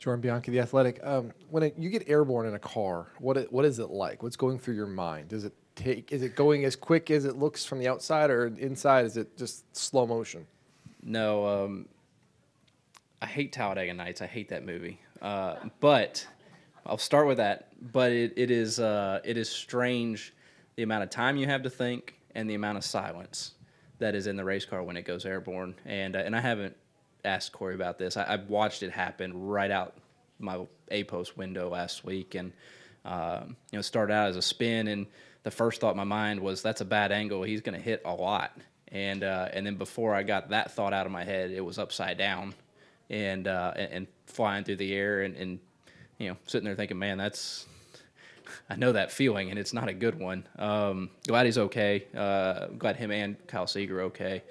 Jordan Bianchi, The Athletic. You get airborne in a car, what is it like? What's going through your mind? Is it going as quick as it looks from the outside, or inside is it just slow motion? No, I hate Talladega Nights. I hate that movie. But I'll start with that. But it is strange the amount of time you have to think and the amount of silence that is in the race car when it goes airborne. And I haven't asked Corey about this. I watched it happen right out my A post window last week, and started out as a spin, and the first thought in my mind was that's a bad angle. He's going to hit a lot, and then before I got that thought out of my head, it was upside down, and flying through the air, and sitting there thinking, man, I know that feeling, and it's not a good one. Glad he's okay. Glad him and Kyle Seeger are okay.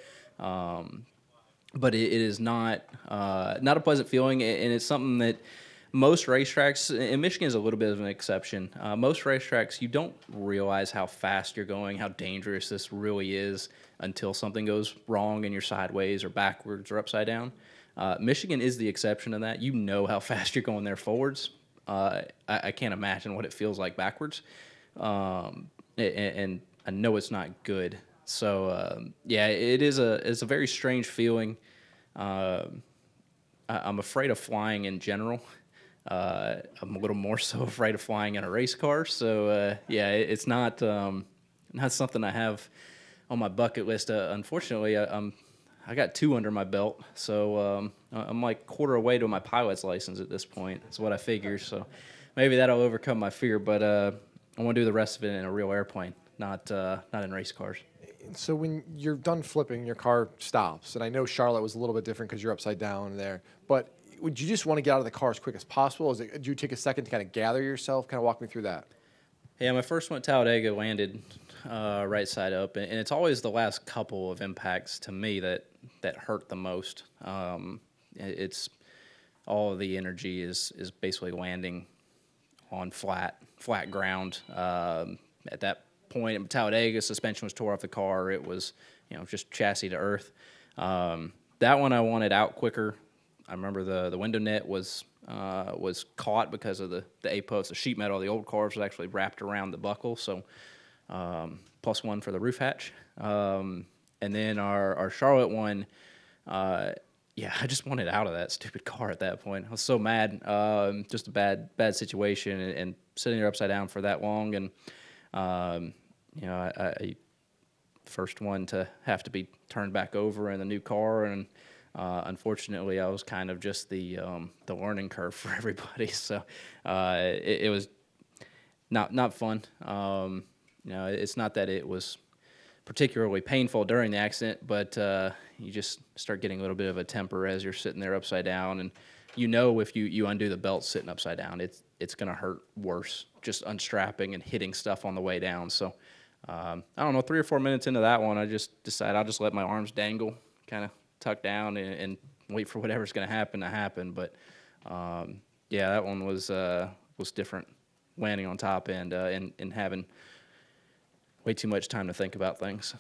But it is not a pleasant feeling, and it's something that most racetracks, and Michigan is a little bit of an exception. Most racetracks, you don't realize how fast you're going, how dangerous this really is until something goes wrong and you're sideways or backwards or upside down. Michigan is the exception to that. You know how fast you're going there forwards. I can't imagine what it feels like backwards, and I know it's not good. So yeah, it's a very strange feeling. I'm afraid of flying in general. I'm a little more so afraid of flying in a race car. So yeah, it's not something I have on my bucket list. Unfortunately, I got two under my belt, so I'm like quarter away to my pilot's license at this point. That's what I figure. So maybe that'll overcome my fear. But I want to do the rest of it in a real airplane, not in race cars. So when you're done flipping, your car stops, and I know Charlotte was a little bit different because you're upside down there. But would you just want to get out of the car as quick as possible? Do you take a second to kind of gather yourself? Kind of walk me through that. Yeah, my first one at Talladega landed right side up, and it's always the last couple of impacts to me that hurt the most. It's all of the energy is basically landing on flat ground. At that point at Talladega, suspension was tore off the car. It was just chassis to earth. That one I wanted out quicker. I remember the window net was caught because of the A post, the sheet metal of the old cars was actually wrapped around the buckle, so +1 for the roof hatch. And then our Charlotte one, yeah, I just wanted out of that stupid car at that point. I was so mad, just a bad situation, and sitting there upside down for that long, and I first one to have to be turned back over in the new car, and unfortunately, I was kind of just the learning curve for everybody. So it was not fun. It's not that it was particularly painful during the accident, but you just start getting a little bit of a temper as you're sitting there upside down, and if you undo the belt sitting upside down, it's going to hurt worse, just unstrapping and hitting stuff on the way down. So I don't know, 3 or 4 minutes into that one, I just decided I'll just let my arms dangle, kind of tuck down and wait for whatever's going to happen. But yeah, that one was different, landing on top and having way too much time to think about things.